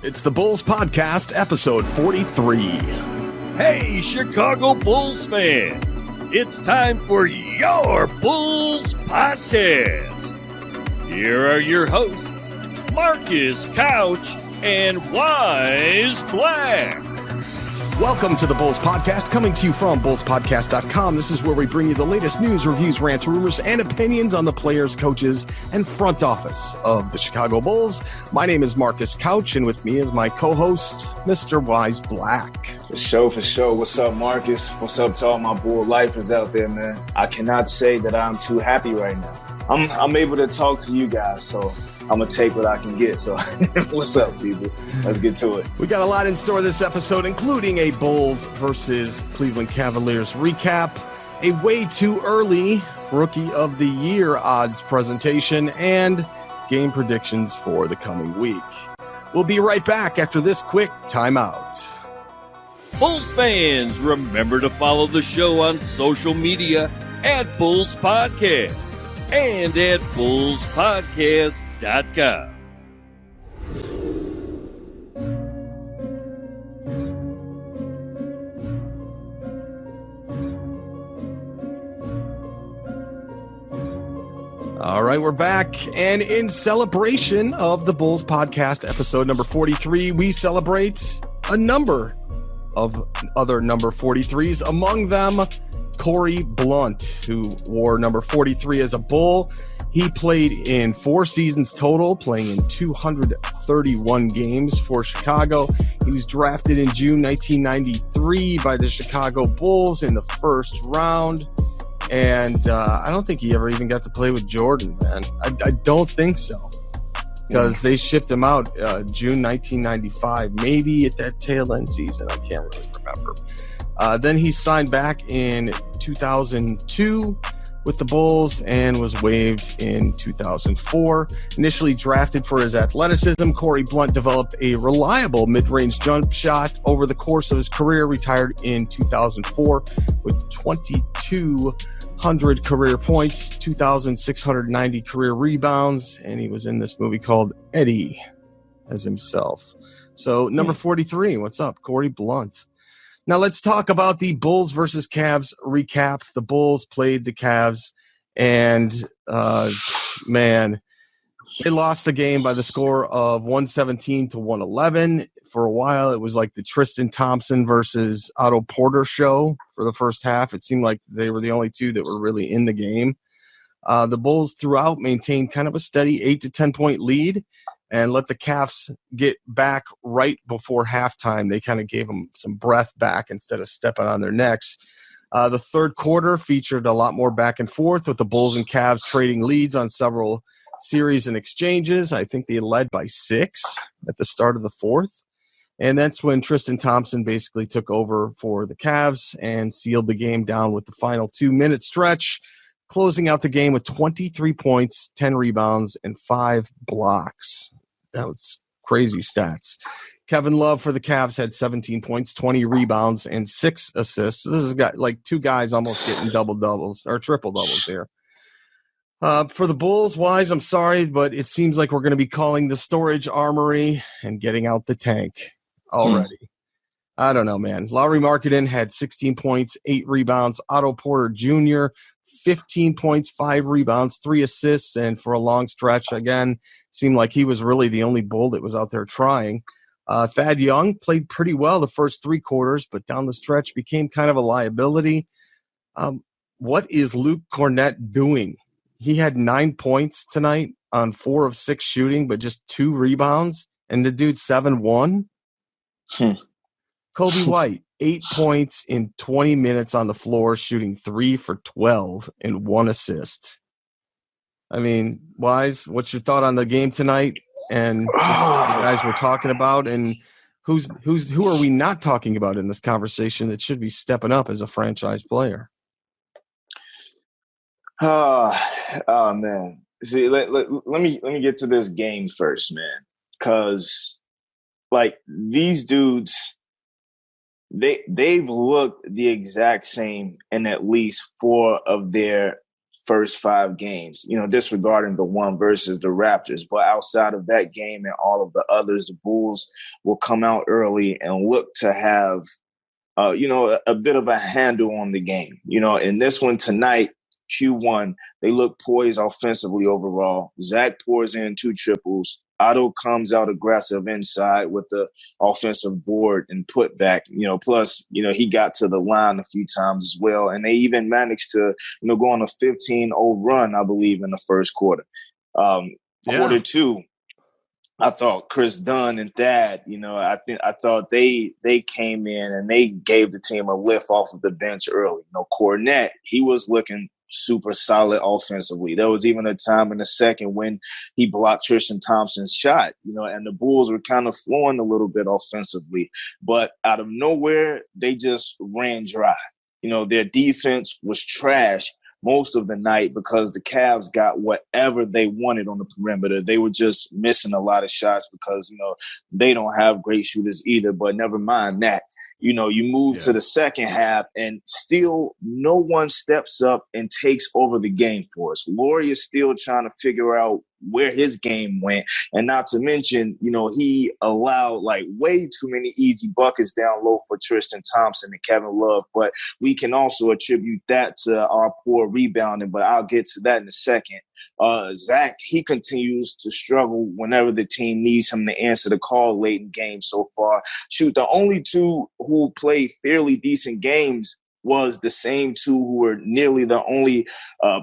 It's the Bulls Podcast, episode 43. Hey, Chicago Bulls fans. It's time for your Bulls Podcast. Here are your hosts, Marcus Couch and Wyse Black. Welcome to the Bulls Podcast, coming to you from bullspodcast.com. This is where we bring you the latest news, reviews, rants, rumors, and opinions on the players, coaches, and front office of the Chicago Bulls. My name is Marcus Couch, and with me is my co-host, Mr. Wyse Black. For sure. What's up, Marcus? What's up to all my Bull lifers out there, man? I cannot say that I'm too happy right now. I'm able to talk to you guys, so I'm going to take what I can get. So what's up, people? Let's get to it. We got a lot in store this episode, including a Bulls versus Cleveland Cavaliers recap, a way too early Rookie of the Year odds presentation, and game predictions for the coming week. We'll be right back after this quick timeout. Bulls fans, remember to follow the show on social media at Bulls Podcast and at bullspodcast.com. All right, we're back. And in celebration of the Bulls Podcast, episode number 43, we celebrate a number of other number 43s. Among them, Cory Blount, who wore number 43 as a Bull. He played in 4 seasons total, playing in 231 games for Chicago. He was drafted in June 1993 by the Chicago Bulls in the first round. And I don't think he ever even got to play with Jordan, man. I don't think so, because they shipped him out June 1995, maybe at that tail end season. I can't really remember. Then he signed back in 2002 with the Bulls and was waived in 2004. Initially drafted for his athleticism, Cory Blount developed a reliable mid-range jump shot over the course of his career, retired in 2004 with 2,200 career points, 2,690 career rebounds, and he was in this movie called Eddie as himself. So number 43, what's up, Cory Blount? Now let's talk about the Bulls versus Cavs recap. The Bulls played the Cavs, and man, they lost the game by the score of 117 to 111. For a while, it was like the Tristan Thompson versus Otto Porter show for the first half. It seemed like they were the only two that were really in the game. The Bulls throughout maintained kind of a steady 8 to 10 point lead and let the Cavs get back right before halftime. They kind of gave them some breath back instead of stepping on their necks. The third quarter featured a lot more back and forth, with the Bulls and Cavs trading leads on several series and exchanges. I think they led by 6 at the start of the fourth. And that's when Tristan Thompson basically took over for the Cavs and sealed the game down with the final 2-minute stretch, closing out the game with 23 points, 10 rebounds, and 5 blocks. That was crazy stats. Kevin Love for the Cavs had 17 points, 20 rebounds, and 6 assists. This has got like 2 guys almost getting double-doubles or triple-doubles here. For the Bulls, Wyse, I'm sorry, but it seems like we're going to be calling the storage armory and getting out the tank already. I don't know, man. Lauri Markkanen had 16 points, 8 rebounds. Otto Porter Jr., 15 points, 5 rebounds, 3 assists, and for a long stretch, again, seemed like he was really the only Bull that was out there trying. Thad Young played pretty well the first 3 quarters, but down the stretch became kind of a liability. What is Luke Cornett doing? He had 9 points tonight on 4 of 6 shooting, but just 2 rebounds, and the dude's 7-1. Kobe White, 8 points in 20 minutes on the floor, shooting 3 for 12 and 1 assist. I mean, Wyse, what's your thought on the game tonight and the guys we're talking about, and who are we not talking about in this conversation that should be stepping up as a franchise player? Oh man. See, let me get to this game first, man. Because like these dudes, they've looked the exact same in at least 4 of their first 5 games, disregarding the one versus the Raptors. But outside of that game and all of the others, the Bulls will come out early and look to have, a bit of a handle on the game. In this one tonight, Q1, they look poised offensively overall. Zach pours in 2 triples. Otto comes out aggressive inside with the offensive board and putback, plus, he got to the line a few times as well. And they even managed to, go on a 15-0 run, I believe, in the first quarter. Quarter 2, I thought Chris Dunn and Thad, I thought they came in and they gave the team a lift off of the bench early. Cornette, he was looking super solid offensively. There was even a time in the second when he blocked Tristan Thompson's shot, and the Bulls were kind of flowing a little bit offensively. But out of nowhere, they just ran dry. Their defense was trash most of the night because the Cavs got whatever they wanted on the perimeter. They were just missing a lot of shots because, they don't have great shooters either, but never mind that. You move to the second half and still no one steps up and takes over the game for us. Laurie is still trying to figure out where his game went. And not to mention, he allowed way too many easy buckets down low for Tristan Thompson and Kevin Love. But we can also attribute that to our poor rebounding, but I'll get to that in a second. Zach, he continues to struggle whenever the team needs him to answer the call late in games so far. Shoot, the only 2 who played fairly decent games was the same 2 who were nearly the only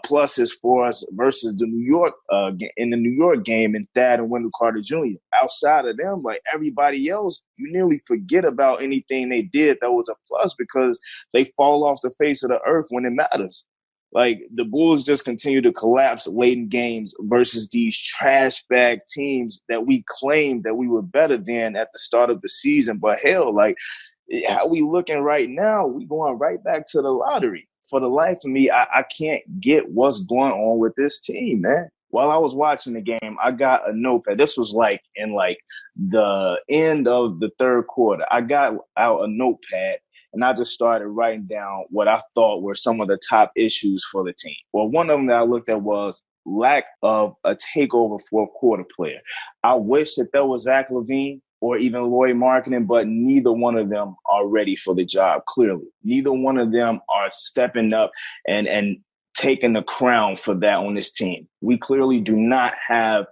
pluses for us versus the New York game, and Thad and Wendell Carter Jr. Outside of them, everybody else, you nearly forget about anything they did that was a plus because they fall off the face of the earth when it matters. The Bulls just continue to collapse late in games versus these trash bag teams that we claimed that we were better than at the start of the season. But hell, how we looking right now, we going right back to the lottery. For the life of me, I can't get what's going on with this team, man. While I was watching the game, I got a notepad. This was in the end of the third quarter. I got out a notepad and I just started writing down what I thought were some of the top issues for the team. Well, one of them that I looked at was lack of a takeover fourth quarter player. I wish that there was Zach LaVine or even Lloyd Marketing, but neither one of them are ready for the job, clearly. Neither one of them are stepping up and taking the crown for that on this team. We clearly do not have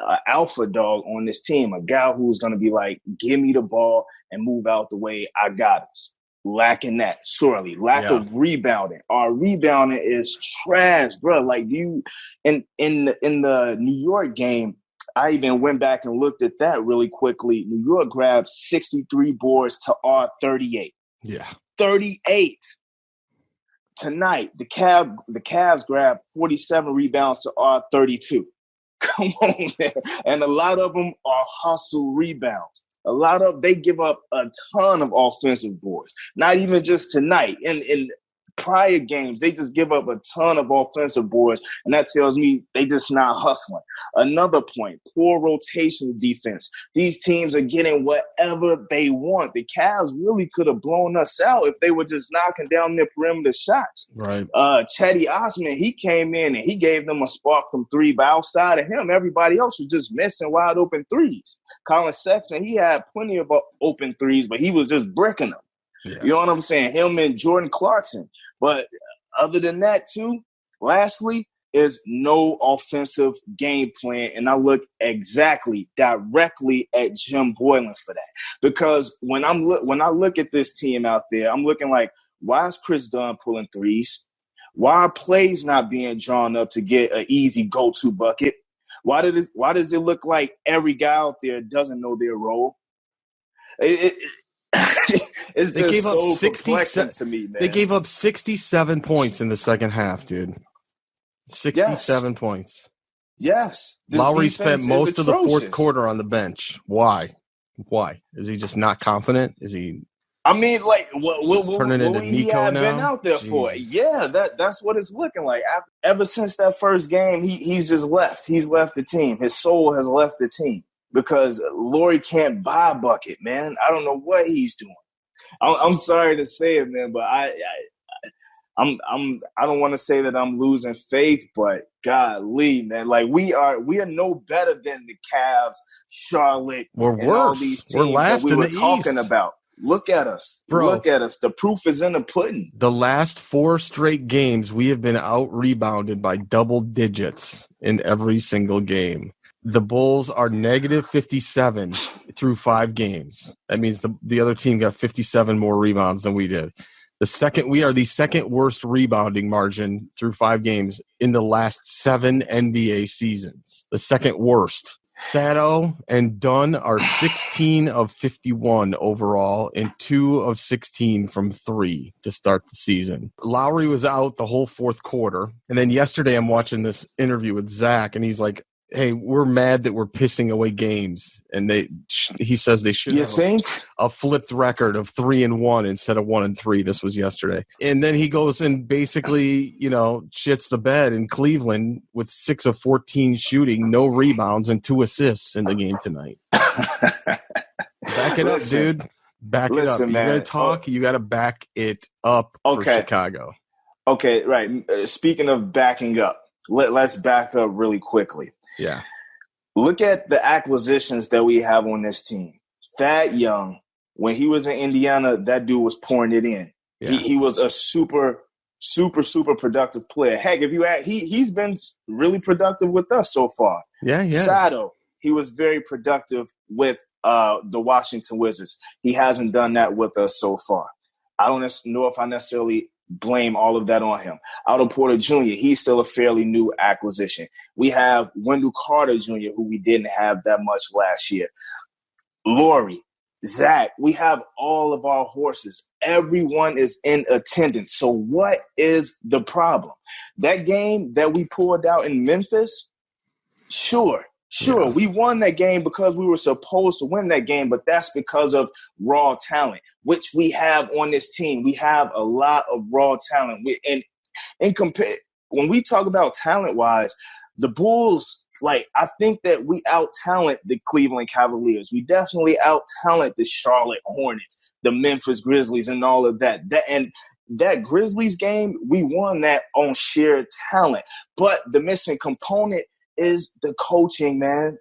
an alpha dog on this team, a guy who's going to be give me the ball and move out the way. I got us. Lacking that sorely. Lack of rebounding. Our rebounding is trash, bro. In the New York game, I even went back and looked at that really quickly. New York grabbed 63 boards to our 38. Yeah. 38. Tonight, the Cavs grabbed 47 rebounds to our 32. Come on, man. And a lot of them are hustle rebounds. They give up a ton of offensive boards. Not even just tonight. In prior games, they just give up a ton of offensive boards, and that tells me they just not hustling. Another point, poor rotation defense. These teams are getting whatever they want. The Cavs really could have blown us out if they were just knocking down their perimeter shots. Right. Chetty Osman, he came in and he gave them a spark from 3, but outside of him, everybody else was just missing wide open threes. Colin Sexton, he had plenty of open threes, but he was just bricking them. Yeah. You know what I'm saying? Him and Jordan Clarkson. But other than that, too, lastly, is no offensive game plan. And I look directly at Jim Boylan for that. Because when I look at this team out there, I'm looking why is Chris Dunn pulling threes? Why are plays not being drawn up to get an easy go-to bucket? Why does it look like every guy out there doesn't know their role? It's they gave up 67 to me, man. They gave up 67 points in the second half, dude. 67 points. Yes. Lowry spent most of the fourth quarter on the bench. Why? Is he just not confident? Is he? I mean, what turning into Nico now? Been out there for? Yeah, that's what it's looking like. Ever since that first game, he's just left. He's left the team. His soul has left the team because Laurie can't buy a bucket, man. I don't know what he's doing. I'm sorry to say it, man, but I don't want to say that I'm losing faith, but golly, man, like we are no better than the Cavs, Charlotte, We're and all worse. these We're teams that last we in were the talking East. about. Look at us. Bro. Look at us. The proof is in the pudding. The last 4 straight games, we have been out-rebounded by double digits in every single game. The Bulls are negative 57 through 5 games. That means the other team got 57 more rebounds than we did. We are the second worst rebounding margin through 5 games in the last 7 NBA seasons. The second worst. Sato and Dunn are 16 of 51 overall and 2 of 16 from 3 to start the season. Lowry was out the whole fourth quarter. And then yesterday I'm watching this interview with Zach, and he's like, hey, we're mad that we're pissing away games. And he says they should have a flipped record of 3-1 instead of 1-3. This was yesterday. And then he goes and basically, shits the bed in Cleveland with 6 of 14 shooting, no rebounds, and 2 assists in the game tonight. Back it up, dude. Back it up. You're going to talk, you got to back it up for Chicago. Okay, right. Speaking of backing up, let's back up really quickly. Yeah. Look at the acquisitions that we have on this team. Thad Young, when he was in Indiana, that dude was pouring it in. Yeah. He was a super productive player. Heck, he's been really productive with us so far. Yeah, yeah. Sato, he was very productive with the Washington Wizards. He hasn't done that with us so far. I don't know if I necessarily blame all of that on him. Otto Porter Jr., he's still a fairly new acquisition. We have Wendell Carter Jr., who we didn't have that much last year. Laurie, Zach, we have all of our horses. Everyone is in attendance. So what is the problem? That game that we pulled out in Memphis, sure, yeah. We won that game because we were supposed to win that game, but that's because of raw talent, which we have on this team. We have a lot of raw talent. When we talk about talent-wise, the Bulls, I think that we out-talent the Cleveland Cavaliers. We definitely out-talent the Charlotte Hornets, the Memphis Grizzlies, and all of that. That Grizzlies game, we won that on sheer talent. But the missing component is the coaching, man.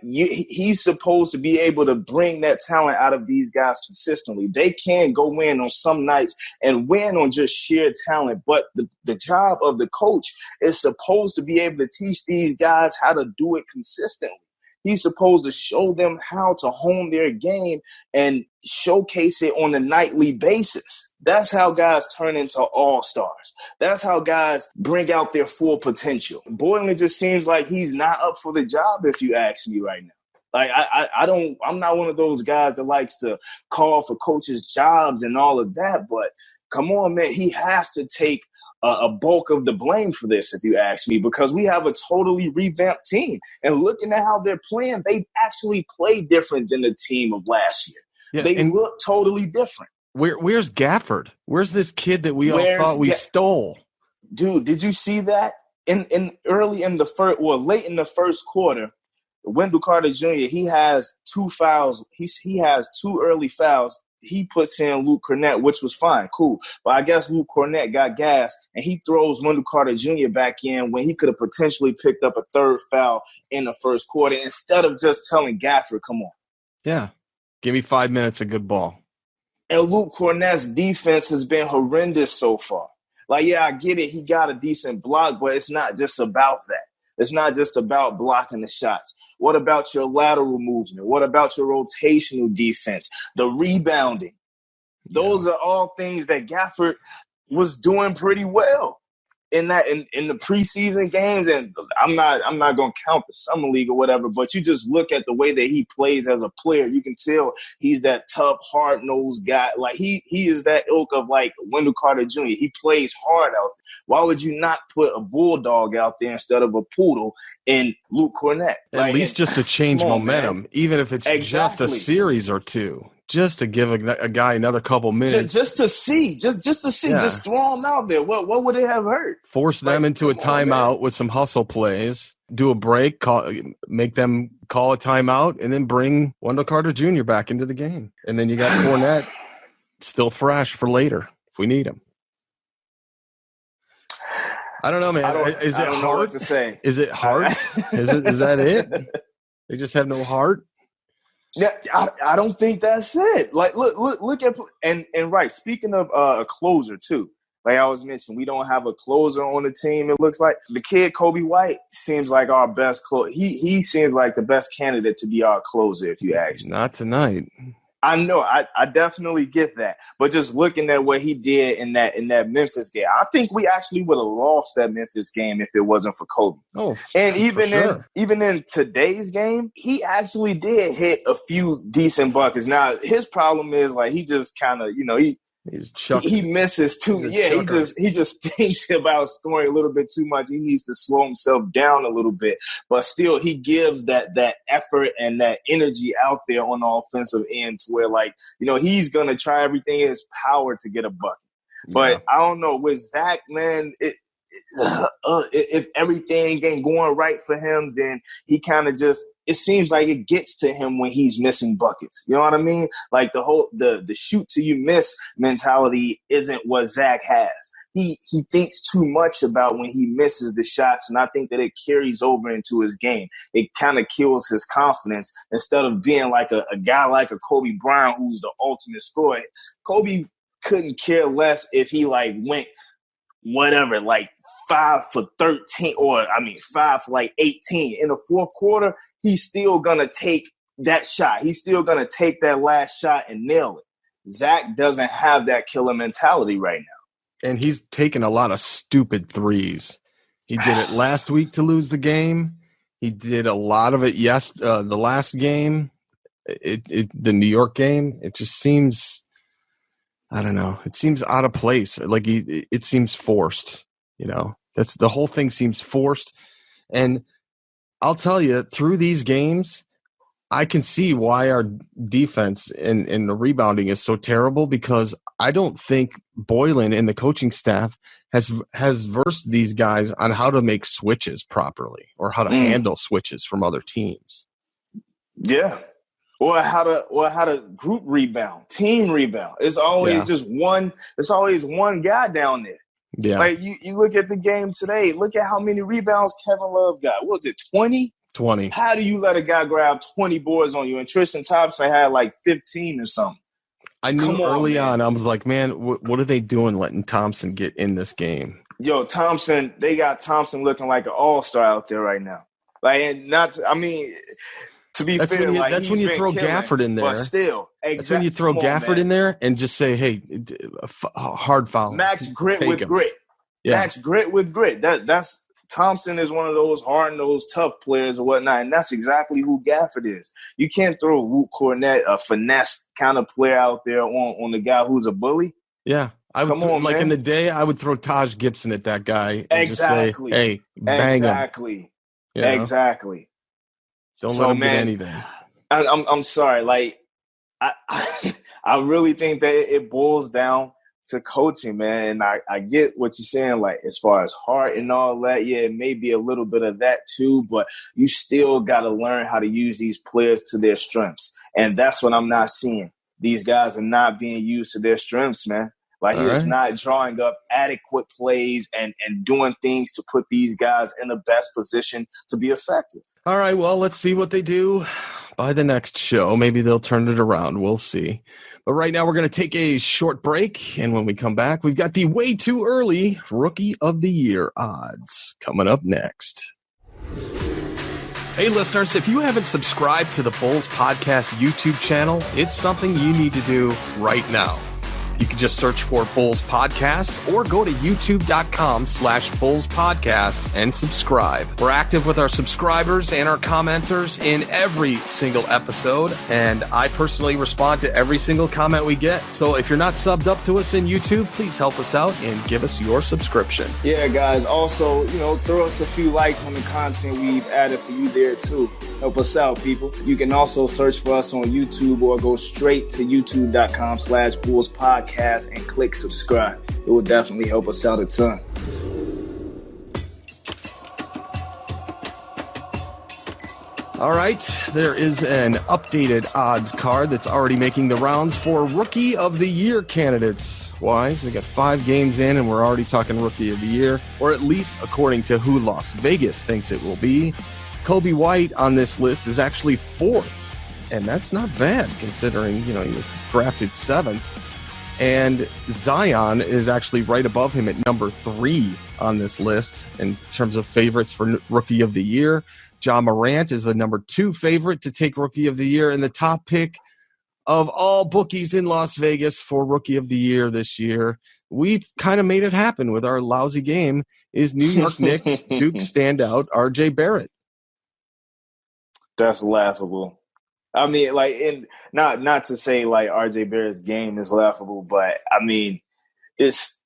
He's supposed to be able to bring that talent out of these guys consistently. They can go in on some nights and win on just sheer talent, but the job of the coach is supposed to be able to teach these guys how to do it consistently. He's supposed to show them how to hone their game and showcase it on a nightly basis. That's how guys turn into all-stars. That's how guys bring out their full potential. Boylan just seems like he's not up for the job, if you ask me right now. I'm not one of those guys that likes to call for coaches' jobs and all of that, but come on, man, he has to take a bulk of the blame for this, if you ask me, because we have a totally revamped team. And looking at how they're playing, they actually play different than the team of last year. Yeah, they look totally different. Where's Gafford? Where's this kid that we all thought we stole? Dude, did you see that? Late in the first quarter, Wendell Carter Jr., he has 2 fouls. He has 2 early fouls. He puts in Luke Cornett, which was fine, cool. But I guess Luke Cornett got gas, and he throws Wendell Carter Jr. back in when he could have potentially picked up a 3rd foul in the first quarter instead of just telling Gafford, come on. Yeah, give me 5 minutes of good ball. And Luke Cornett's defense has been horrendous so far. I get it. He got a decent block, but it's not just about that. It's not just about blocking the shots. What about your lateral movement? What about your rotational defense? The rebounding. Those are all things that Gafford was doing pretty well in the preseason games. And I'm not going to count the summer league or whatever, but you just look at the way that he plays as a player. You can tell he's that tough, hard-nosed guy. He is that ilk of Wendell Carter Jr. He plays hard out there. Why would you not put a bulldog out there instead of a poodle in Luke Cornett? At least just to change momentum, man. Even if it's just a series or two. Just to give a guy another couple minutes. Just to see. Just to see. Yeah. Just throw him out there. What would it have hurt? Force them into a timeout with some hustle plays. Do a break. Make them call a timeout. And then bring Wendell Carter Jr. back into the game. And then you got Cornett still fresh for later if we need him. I don't know, man. Is it know heart? what to say. Is it heart? Is that it? They just have no heart? Yeah, I don't think that's it. Like, look at and right. Speaking of a closer too, like I was mentioning, we don't have a closer on the team. It looks like the kid Kobe White seems like our best closer. He seems like the best candidate to be our closer, if you ask me. Not tonight. I know, I definitely get that, but just looking at what he did in that Memphis game, I think we actually would have lost that Memphis game if it wasn't for Kobe. Oh, and even in today's game, he actually did hit a few decent buckets. Now his problem is like he just kind of he misses too. He just thinks about scoring a little bit too much. He needs to slow himself down a little bit, but still he gives that effort and that energy out there on the offensive end to where he's gonna try everything in his power to get a bucket. But I don't know with Zach, man. If everything ain't going right for him, then he kind of it seems like it gets to him when he's missing buckets. You know what I mean? Like the shoot till you miss mentality isn't what Zach has. He thinks too much about when he misses the shots, and I think that it carries over into his game. It kind of kills his confidence instead of being like a guy like a Kobe Bryant who's the ultimate scorer. Kobe couldn't care less if he went whatever, 5 for 13, or 5 for 18. In the fourth quarter, he's still gonna take that shot. He's still gonna take that last shot and nail it. Zach doesn't have that killer mentality right now. And he's taken a lot of stupid threes. He did it last week to lose the game. He did a lot of it the last game, the New York game. It just seems, I don't know. It seems out of place. Like it seems forced. That's the whole thing seems forced. And I'll tell you, through these games, I can see why our defense and the rebounding is so terrible, because I don't think Boylan and the coaching staff has versed these guys on how to make switches properly or how to handle switches from other teams. Yeah. Or how to group rebound, team rebound. It's always just one. It's always one guy down there. Yeah. Like you look at the game today. Look at how many rebounds Kevin Love got. What was it, 20? 20. How do you let a guy grab 20 boards on you? And Tristan Thompson had 15 or something. I knew early on. I was like, man, what are they doing letting Thompson get in this game? Yo, Thompson. They got Thompson looking like an all-star out there right now. To be that's fair, that's when you throw Gafford in there. But still, that's when you throw Gafford in there and just say, "Hey, hard foul." Max grit with grit. Yeah. Max grit with grit. That's Thompson is one of those hard-nosed, tough players or whatnot, and that's exactly who Gafford is. You can't throw Luke Cornett, a finesse kind of player out there on the guy who's a bully. Yeah. Come on, man. In the day, I would throw Taj Gibson at that guy and exactly. just say, "Hey, bang exactly. him." Exactly. Don't let him get anything. I'm sorry. I really think that it boils down to coaching, man. And I get what you're saying, as far as heart and all that. Yeah, it may be a little bit of that too, but you still got to learn how to use these players to their strengths. And that's what I'm not seeing. These guys are not being used to their strengths, man. He's not drawing up adequate plays and doing things to put these guys in the best position to be effective. All right, well, let's see what they do by the next show. Maybe they'll turn it around. We'll see. But right now we're going to take a short break, and when we come back, we've got the way too early Rookie of the Year odds coming up next. Hey, listeners, if you haven't subscribed to the Bulls Podcast YouTube channel, it's something you need to do right now. You can just search for Bulls Podcast or go to youtube.com/Bulls Podcast and subscribe. We're active with our subscribers and our commenters in every single episode, and I personally respond to every single comment we get. So if you're not subbed up to us in YouTube, please help us out and give us your subscription. Yeah, guys. Also, throw us a few likes on the content we've added for you there too. Help us out, people. You can also search for us on YouTube or go straight to youtube.com/Bulls Podcast and click subscribe. It will definitely help us out a ton. All right, there is an updated odds card that's already making the rounds for Rookie of the Year candidates. Wyse, we got 5 games in, and we're already talking Rookie of the Year, or at least according to who Las Vegas thinks it will be. Kobe White on this list is actually 4th, and that's not bad considering, he was drafted 7th. And Zion is actually right above him at number 3 on this list in terms of favorites for Rookie of the Year. Ja Morant is the number 2 favorite to take Rookie of the Year, and the top pick of all bookies in Las Vegas for Rookie of the Year this year. We kind of made it happen with our lousy game is New York Knicks Duke standout RJ Barrett. That's laughable. I mean, not to say like RJ Barrett's game is laughable, but I mean, it's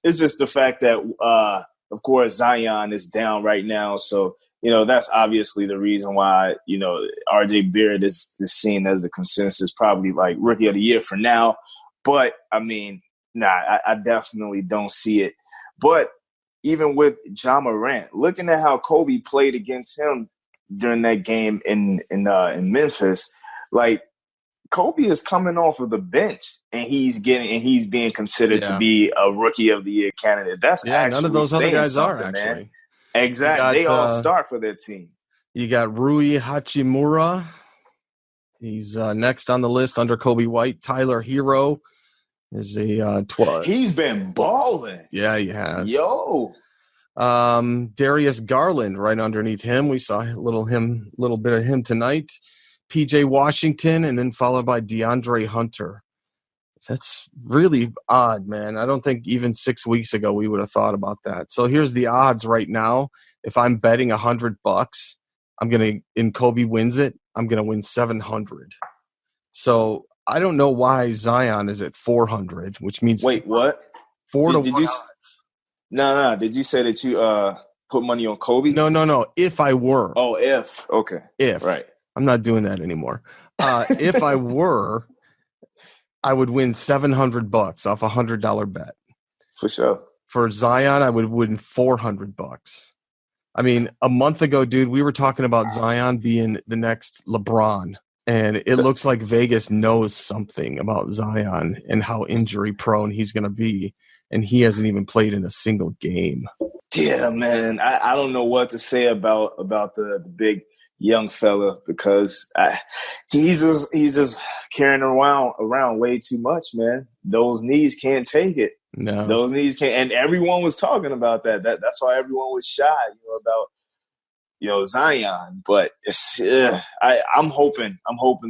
just the fact that of course Zion is down right now, so that's obviously the reason why RJ Barrett is seen as the consensus probably like Rookie of the Year for now. But I mean, I definitely don't see it. But even with Ja Morant, looking at how Kobe played against him during that game in Memphis, like Kobe is coming off of the bench and he's being considered to be a Rookie of the Year candidate. That's actually none of those other guys are actually. Man. Exactly. They all start for their team. You got Rui Hachimura. He's next on the list under Kobe White. Tyler Hero is a 12. He's been balling. Yeah, he has. Yo. Darius Garland right underneath him. We saw a little bit of him tonight. PJ Washington, and then followed by DeAndre Hunter. That's really odd, man. I don't think even 6 weeks ago we would have thought about that. So here's the odds right now. If I'm betting $100, and Kobe wins it, I'm gonna win 700. So I don't know why Zion is at 400, which means what? 4 to 1 odds. No. Did you say that you put money on Kobe? No. If I were. Oh, if. Okay. If. Right. I'm not doing that anymore. If I were, I would win $700 off a $100 bet. For sure. For Zion, I would win $400. I mean, a month ago, dude, we were talking about Zion being the next LeBron, and it looks like Vegas knows something about Zion and how injury prone he's going to be, and he hasn't even played in a single game. Yeah, man, I don't know what to say about the big young fella because he's just carrying around way too much, man. Those knees can't take it. No, those knees can't. And everyone was talking about that. That's why everyone was shy, about Zion. But it's, I'm hoping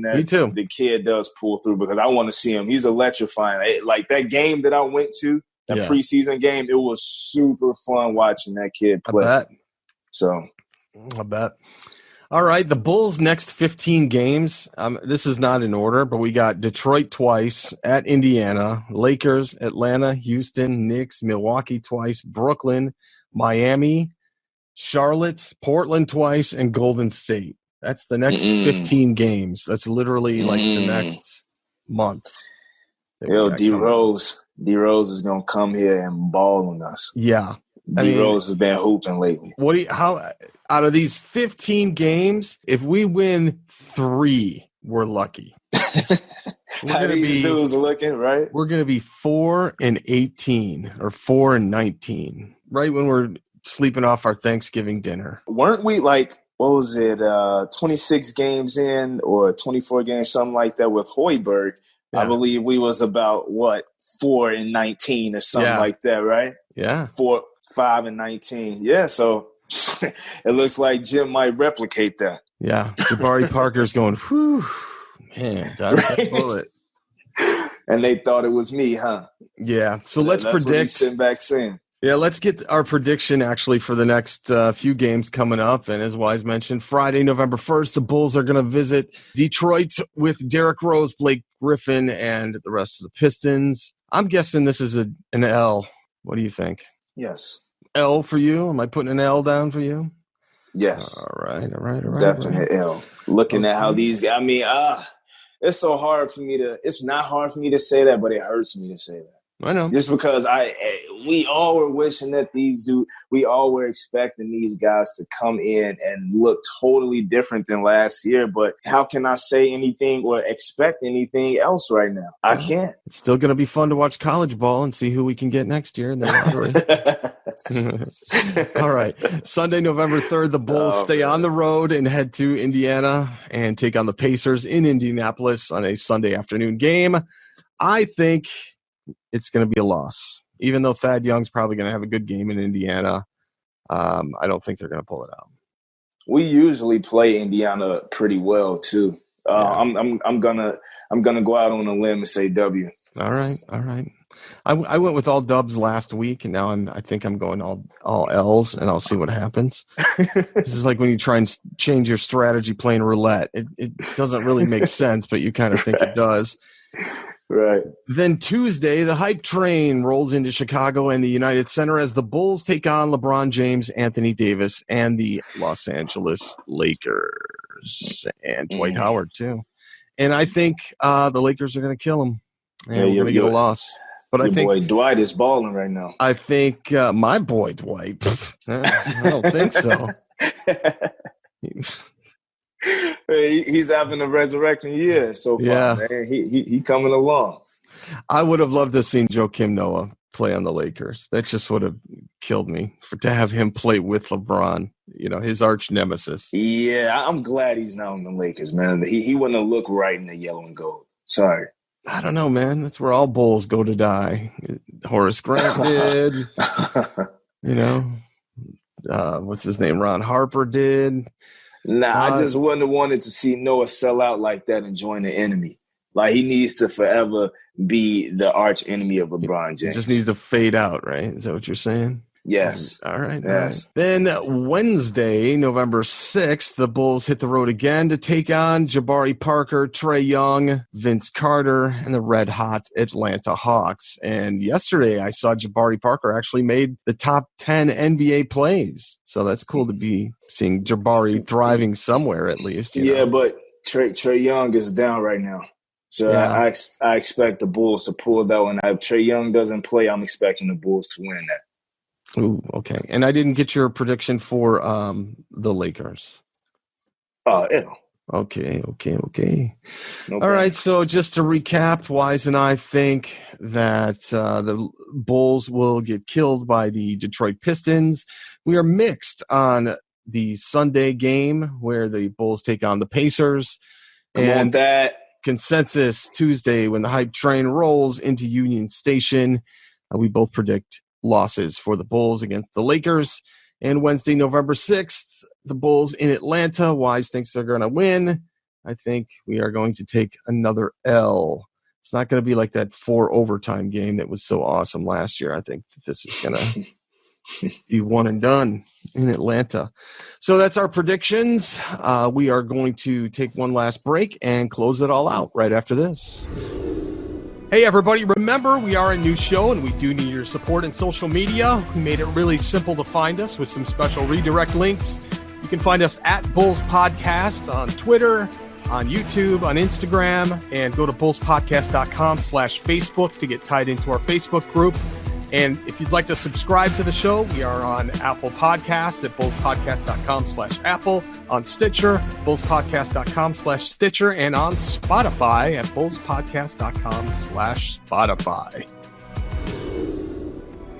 that Me too. The kid does pull through because I want to see him. He's electrifying. Like that game that I went to, that preseason game, it was super fun watching that kid play. I bet. So, I bet. All right, the Bulls' next 15 games, this is not in order, but we got Detroit twice, at Indiana, Lakers, Atlanta, Houston, Knicks, Milwaukee twice, Brooklyn, Miami, Charlotte, Portland twice, and Golden State. That's the next 15 games. That's literally like the next month. Yo, D-Rose is going to come here and ball on us. Yeah. D-Rose has been hooping lately. How out of these 15 games, if we win 3, we're lucky. How these dudes looking, right? We're going to be 4-18 or 4-19, right when we're sleeping off our Thanksgiving dinner. Weren't we like, what was it, 26 games in or 24 games, something like that with Hoiberg? Yeah. I believe we was about, 4-19 or something like that, right? Yeah. 5-19. Yeah, so it looks like Jim might replicate that. Yeah. Jabari Parker's going, whew, man, dodge that bullet. And they thought it was me, huh? Yeah. So let's predict. What he's sitting back saying. Yeah, let's get our prediction actually for the next few games coming up. And as Wyse mentioned, Friday, November 1st, the Bulls are going to visit Detroit with Derrick Rose, Blake Griffin, and the rest of the Pistons. I'm guessing this is an L. What do you think? Yes. L for you? Am I putting an L down for you? Yes. All right. Definitely L. Looking at how these guys, it's so hard for me to – it's not hard for me to say that, but it hurts me to say that. I know. Just because we all were wishing that we all were expecting these guys to come in and look totally different than last year. But how can I say anything or expect anything else right now? I can't. It's still going to be fun to watch college ball and see who we can get next year in the lottery. All right. Sunday, November 3rd, the Bulls stay on the road and head to Indiana and take on the Pacers in Indianapolis on a Sunday afternoon game. I think it's going to be a loss. Even though Thad Young's probably going to have a good game in Indiana, I don't think they're going to pull it out. We usually play Indiana pretty well too. I'm gonna go out on a limb and say W. All right. I went with all dubs last week, and now I think I'm going all L's, and I'll see what happens. This is like when you try and change your strategy playing roulette. It doesn't really make sense, but you kind of think it does. Right. Then Tuesday, the hype train rolls into Chicago and the United Center as the Bulls take on LeBron James, Anthony Davis, and the Los Angeles Lakers, and Dwight Howard too. And I think the Lakers are going to kill him, and we're going to get a loss. But I think boy Dwight is balling right now. I think my boy Dwight. I don't think so. He's having a resurrecting year so far, man. He coming along. I would have loved to have seen Joakim Noah play on the Lakers. That just would have killed me to have him play with LeBron, his arch nemesis. Yeah, I'm glad he's not on the Lakers, man. He wouldn't have looked right in the yellow and gold. Sorry. I don't know, man. That's where all Bulls go to die. Horace Grant did. What's his name? Ron Harper did. Nah, I just wouldn't have wanted to see Noah sell out like that and join the enemy. Like, he needs to forever be the arch enemy of LeBron James. He just needs to fade out, right? Is that what you're saying? Yes. All right. Yes. All right. Then Wednesday, November 6th, the Bulls hit the road again to take on Jabari Parker, Trae Young, Vince Carter, and the red-hot Atlanta Hawks. And yesterday, I saw Jabari Parker actually made the top 10 NBA plays. So that's cool to be seeing Jabari thriving somewhere at least. But Trae Young is down right now. So I expect the Bulls to pull that one. If Trae Young doesn't play, I'm expecting the Bulls to win that. Ooh, okay. And I didn't get your prediction for the Lakers. Ew. Okay. No All right, so just to recap, Wyse and I think that the Bulls will get killed by the Detroit Pistons. We are mixed on the Sunday game where the Bulls take on the Pacers. Come on, that. Consensus Tuesday when the hype train rolls into Union Station. We both predict losses for the Bulls against the Lakers. And Wednesday, November 6th, the Bulls in Atlanta. Wyse thinks they're going to win. I think we are going to take another L. It's not going to be like that 4 overtime game that was so awesome last year. I think this is going to be one and done in Atlanta. So that's our predictions. We are going to take one last break and close it all out right after this. Hey everybody, remember we are a new show and we do need your support in social media. We made it really simple to find us with some special redirect links. You can find us at Bulls Podcast on Twitter, on YouTube, on Instagram, and go to bullspodcast.com/Facebook to get tied into our Facebook group. And if you'd like to subscribe to the show, we are on Apple Podcasts at bullspodcast.com/Apple, on Stitcher, bullspodcast.com/Stitcher, and on Spotify at bullspodcast.com/Spotify.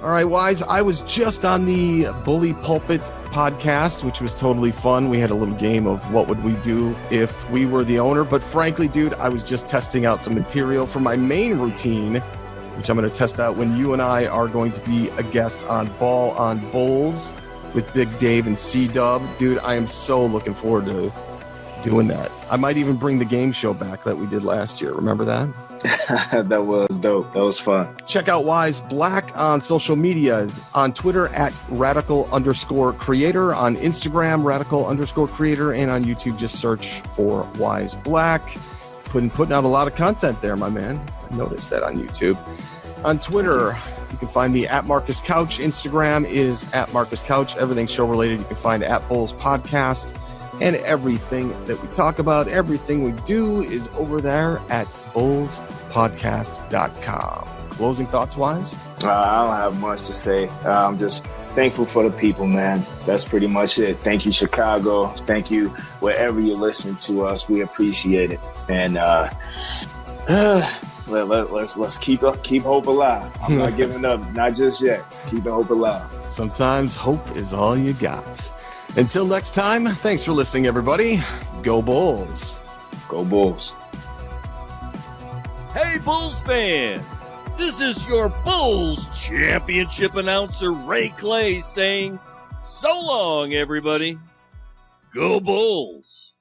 All right, Wyse, I was just on the Bully Pulpit podcast, which was totally fun. We had a little game of what would we do if we were the owner. But frankly, dude, I was just testing out some material for my main routine, which I'm going to test out when you and I are going to be a guest on Ball on Bulls with Big Dave and C-Dub. Dude, I am so looking forward to doing that. I might even bring the game show back that we did last year. Remember that? That was dope. That was fun. Check out Wyse Black on social media, on Twitter at @radical_creator, on Instagram @radical_creator, and on YouTube just search for Wyse Black. Putting out a lot of content there, my man. I noticed that on YouTube. On Twitter, you can find me at Marcus Couch. Instagram is at Marcus Couch. Everything show related you can find at Bulls Podcast. And everything that we talk about, everything we do is over there at bullspodcast.com. Closing thoughts, Wyse? I don't have much to say. I'm just thankful for the people, man. That's pretty much it. Thank you, Chicago. Thank you wherever you're listening to us. We appreciate it. And let's keep hope alive. I'm not giving up, not just yet. Keeping hope alive. Sometimes hope is all you got. Until next time, thanks for listening, everybody. Go Bulls. Go Bulls. Hey, Bulls fans. This is your Bulls championship announcer, Ray Clay, saying, so long, everybody. Go Bulls.